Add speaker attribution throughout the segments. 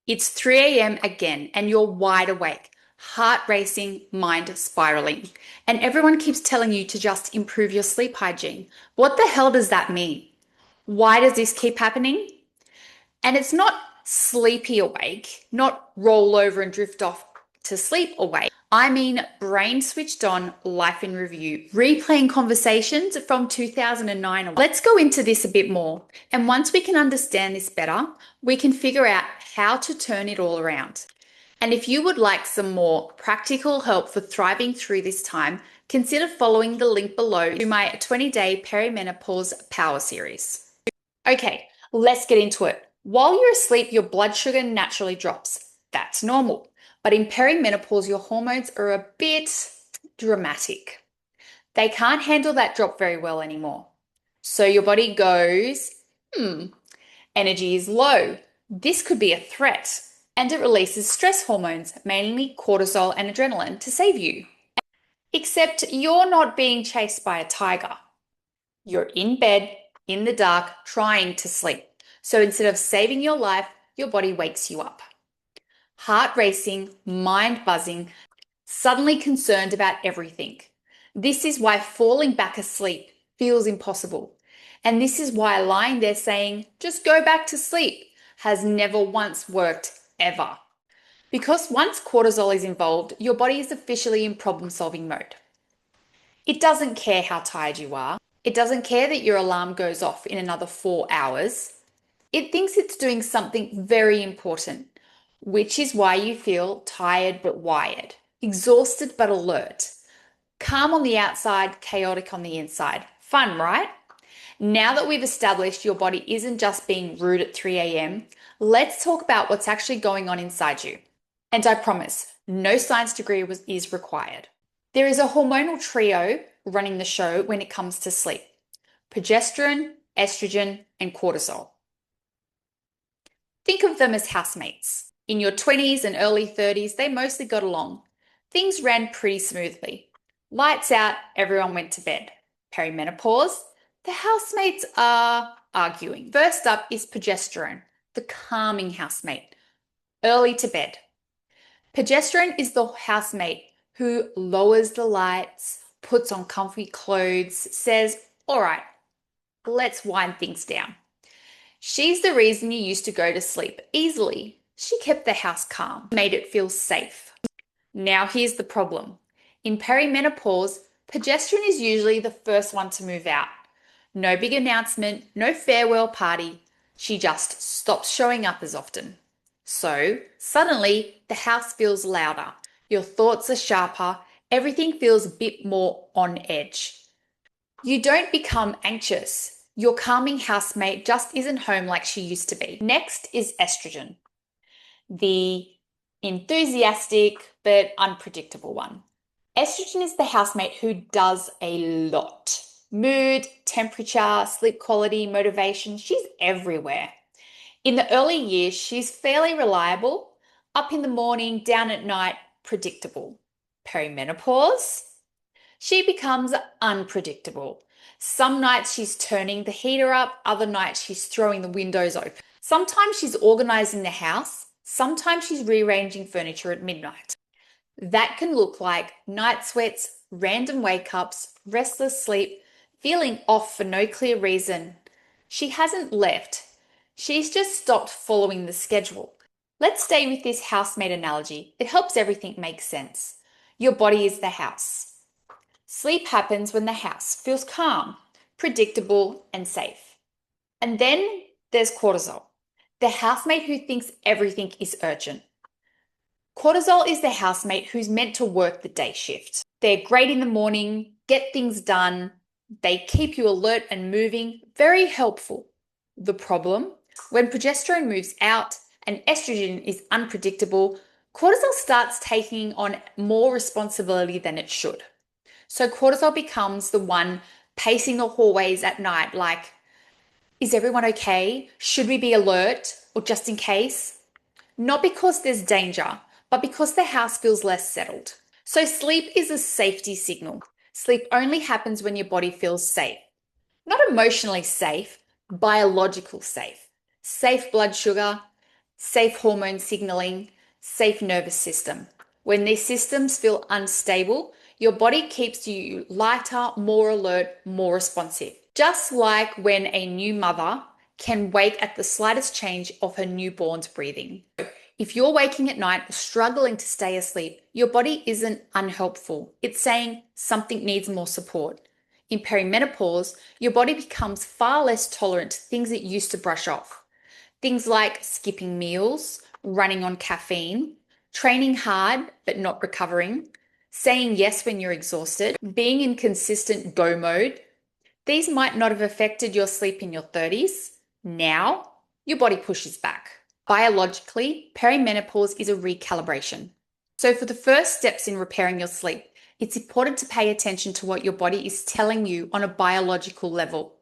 Speaker 1: It's 3 a.m. again, and you're wide awake, heart racing, mind spiraling. And everyone keeps telling you to just improve your sleep hygiene. What the hell does that mean? Why does this keep happening? And it's not sleepy awake, not roll over and drift off to sleep awake. I mean, brain switched on, life in review, replaying conversations from 2009. Let's go into this a bit more. And once we can understand this better, we can figure out how to turn it all around. And if you would like some more practical help for thriving through this time, consider following the link below to my 20-day perimenopause power series. Okay, let's get into it. While you're asleep, your blood sugar naturally drops. That's normal. But in perimenopause, your hormones are a bit dramatic. They can't handle that drop very well anymore. So your body goes, energy is low. This could be a threat. And it releases stress hormones, mainly cortisol and adrenaline, to save you. Except you're not being chased by a tiger. You're in bed, in the dark, trying to sleep. So instead of saving your life, your body wakes you up. Heart racing, mind buzzing, suddenly concerned about everything. This is why falling back asleep feels impossible. And this is why lying there saying, just go back to sleep, has never once worked ever. Because once cortisol is involved, your body is officially in problem-solving mode. It doesn't care how tired you are. It doesn't care that your alarm goes off in another 4 hours. It thinks it's doing something very important, which is why you feel tired but wired, exhausted but alert, calm on the outside, chaotic on the inside. Fun, right? Now that we've established your body isn't just being rude at 3 a.m., let's talk about what's actually going on inside you. And I promise, no science degree is required. There is a hormonal trio running the show when it comes to sleep: progesterone, estrogen, and cortisol. Think of them as housemates. In your 20s and early 30s, they mostly got along. Things ran pretty smoothly. Lights out, everyone went to bed. Perimenopause, the housemates are arguing. First up is progesterone, the calming housemate. Early to bed. Progesterone is the housemate who lowers the lights, puts on comfy clothes, says, all right, let's wind things down. She's the reason you used to go to sleep easily. She kept the house calm, made it feel safe. Now here's the problem. In perimenopause, progesterone is usually the first one to move out. No big announcement, no farewell party. She just stops showing up as often. So suddenly the house feels louder. Your thoughts are sharper. Everything feels a bit more on edge. You don't become anxious. Your calming housemate just isn't home like she used to be. Next is estrogen, the enthusiastic but unpredictable one. Estrogen is the housemate who does a lot. Mood, temperature, sleep quality, motivation, she's everywhere. In the early years, she's fairly reliable, up in the morning, down at night, predictable. Perimenopause, she becomes unpredictable. Some nights she's turning the heater up, other nights she's throwing the windows open. Sometimes she's organizing the house, sometimes she's rearranging furniture at midnight. That can look like night sweats, random wake-ups, restless sleep, feeling off for no clear reason. She hasn't left. She's just stopped following the schedule. Let's stay with this housemate analogy. It helps everything make sense. Your body is the house. Sleep happens when the house feels calm, predictable, and safe. And then there's cortisol, the housemate who thinks everything is urgent. Cortisol is the housemate who's meant to work the day shift. They're great in the morning, get things done, they keep you alert and moving, very helpful. The problem? When progesterone moves out and estrogen is unpredictable, cortisol starts taking on more responsibility than it should. So cortisol becomes the one pacing the hallways at night like, is everyone okay? Should we be alert? Or just in case? Not because there's danger, but because the house feels less settled. So sleep is a safety signal. Sleep only happens when your body feels safe. Not emotionally safe, biological safe. Safe blood sugar, safe hormone signaling, safe nervous system. When these systems feel unstable, your body keeps you lighter, more alert, more responsive. Just like when a new mother can wake at the slightest change of her newborn's breathing. If you're waking at night or struggling to stay asleep, your body isn't unhelpful. It's saying something needs more support. In perimenopause, your body becomes far less tolerant to things it used to brush off. Things like skipping meals, running on caffeine, training hard but not recovering, saying yes when you're exhausted, being in consistent go mode. These might not have affected your sleep in your 30s. Now, your body pushes back. Biologically, perimenopause is a recalibration. So, for the first steps in repairing your sleep, it's important to pay attention to what your body is telling you on a biological level.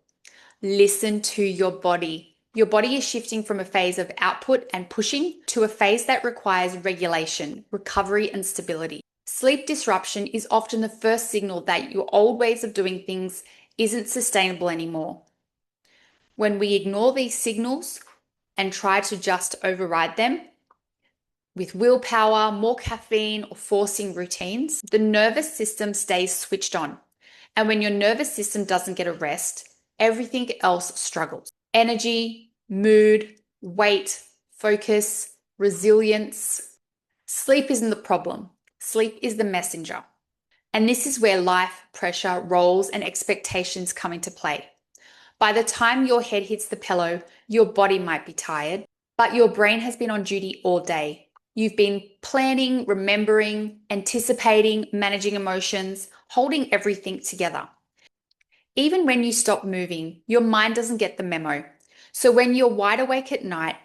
Speaker 1: Listen to your body. Your body is shifting from a phase of output and pushing to a phase that requires regulation, recovery, and stability. Sleep disruption is often the first signal that your old ways of doing things isn't sustainable anymore. When we ignore these signals and try to just override them with willpower, more caffeine, or forcing routines, the nervous system stays switched on. And when your nervous system doesn't get a rest, everything else struggles. Energy, mood, weight, focus, resilience. Sleep isn't the problem. Sleep is the messenger. And this is where life, pressure, roles, and expectations come into play. By the time your head hits the pillow, your body might be tired, but your brain has been on duty all day. You've been planning, remembering, anticipating, managing emotions, holding everything together. Even when you stop moving, your mind doesn't get the memo. So when you're wide awake at night,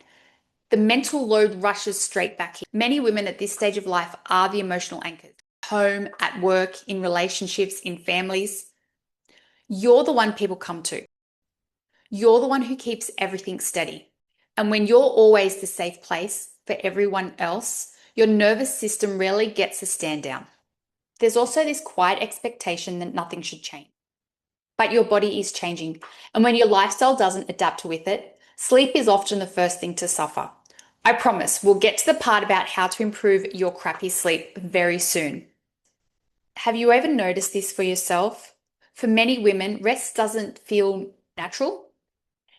Speaker 1: the mental load rushes straight back in. Many women at this stage of life are the emotional anchors. Home, at work, in relationships, in families. You're the one people come to. You're the one who keeps everything steady. And when you're always the safe place for everyone else, your nervous system rarely gets a stand down. There's also this quiet expectation that nothing should change. But your body is changing. And when your lifestyle doesn't adapt with it, sleep is often the first thing to suffer. I promise we'll get to the part about how to improve your crappy sleep very soon. Have you ever noticed this for yourself? For many women, rest doesn't feel natural.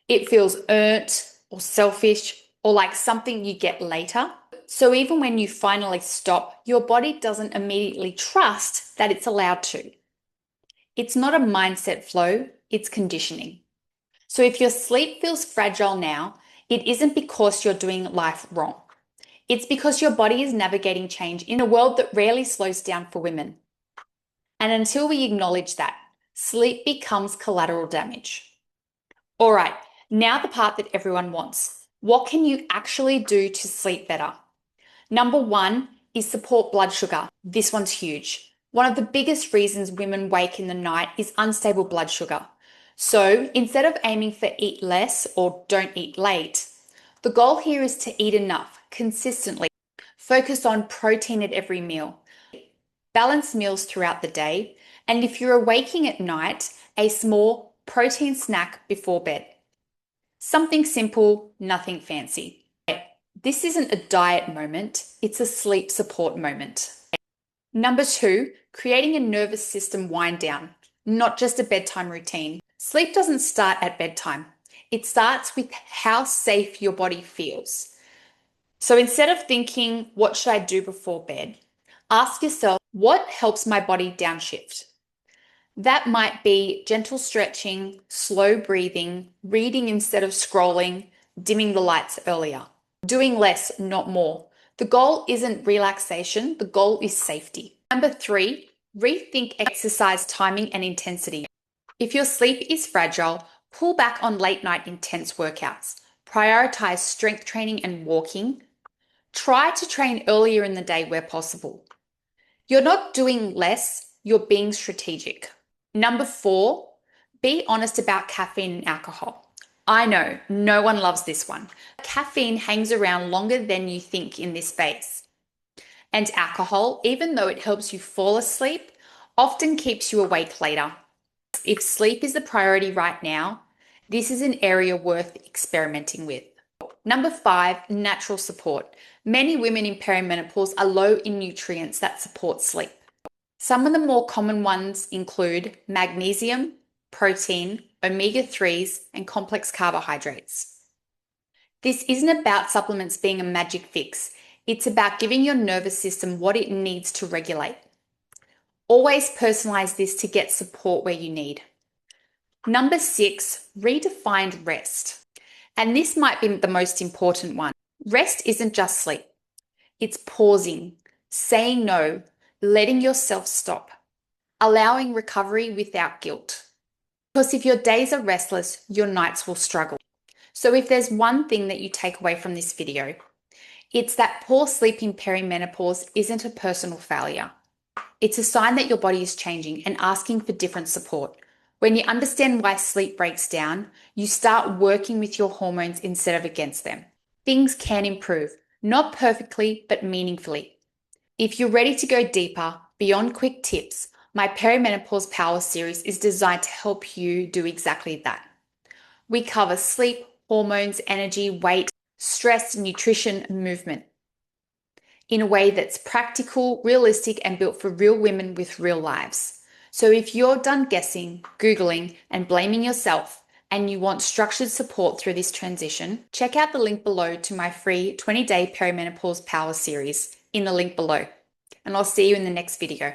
Speaker 1: It feels earned or selfish or like something you get later. So even when you finally stop, your body doesn't immediately trust that it's allowed to. It's not a mindset flow, it's conditioning. So if your sleep feels fragile now, it isn't because you're doing life wrong. It's because your body is navigating change in a world that rarely slows down for women. And until we acknowledge that, sleep becomes collateral damage. All right, now the part that everyone wants. What can you actually do to sleep better? Number one is support blood sugar. This one's huge. One of the biggest reasons women wake in the night is unstable blood sugar. So instead of aiming for eat less or don't eat late, the goal here is to eat enough consistently. Focus on protein at every meal. Balance meals throughout the day. And if you're waking at night, a small protein snack before bed. Something simple, nothing fancy. This isn't a diet moment, it's a sleep support moment. Number two, creating a nervous system wind down, not just a bedtime routine. Sleep doesn't start at bedtime. It starts with how safe your body feels. So instead of thinking, what should I do before bed? Ask yourself, what helps my body downshift? That might be gentle stretching, slow breathing, reading instead of scrolling, dimming the lights earlier. Doing less, not more. The goal isn't relaxation, the goal is safety. Number three, rethink exercise timing and intensity. If your sleep is fragile, pull back on late night intense workouts. Prioritize strength training and walking. Try to train earlier in the day where possible. You're not doing less, you're being strategic. Number four, be honest about caffeine and alcohol. I know, no one loves this one. Caffeine hangs around longer than you think in this phase. And alcohol, even though it helps you fall asleep, often keeps you awake later. If sleep is the priority right now, this is an area worth experimenting with. Number 5, natural support. Many women in perimenopause are low in nutrients that support sleep. Some of the more common ones include magnesium, protein, omega-3s, and complex carbohydrates. This isn't about supplements being a magic fix. It's about giving your nervous system what it needs to regulate. Always personalize this to get support where you need. Number 6, redefine rest. And this might be the most important one. Rest isn't just sleep. It's pausing, saying no, letting yourself stop, allowing recovery without guilt. Because if your days are restless, your nights will struggle. So if there's one thing that you take away from this video, it's that poor sleep in perimenopause isn't a personal failure. It's a sign that your body is changing and asking for different support. When you understand why sleep breaks down, you start working with your hormones instead of against them. Things can improve, not perfectly, but meaningfully. If you're ready to go deeper, beyond quick tips, my Perimenopause Power series is designed to help you do exactly that. We cover sleep, hormones, energy, weight, stress, nutrition, and movement in a way that's practical, realistic, and built for real women with real lives. So if you're done guessing, Googling, and blaming yourself, and you want structured support through this transition, check out the link below to my free 20-day Perimenopause Power series in the link below. And I'll see you in the next video.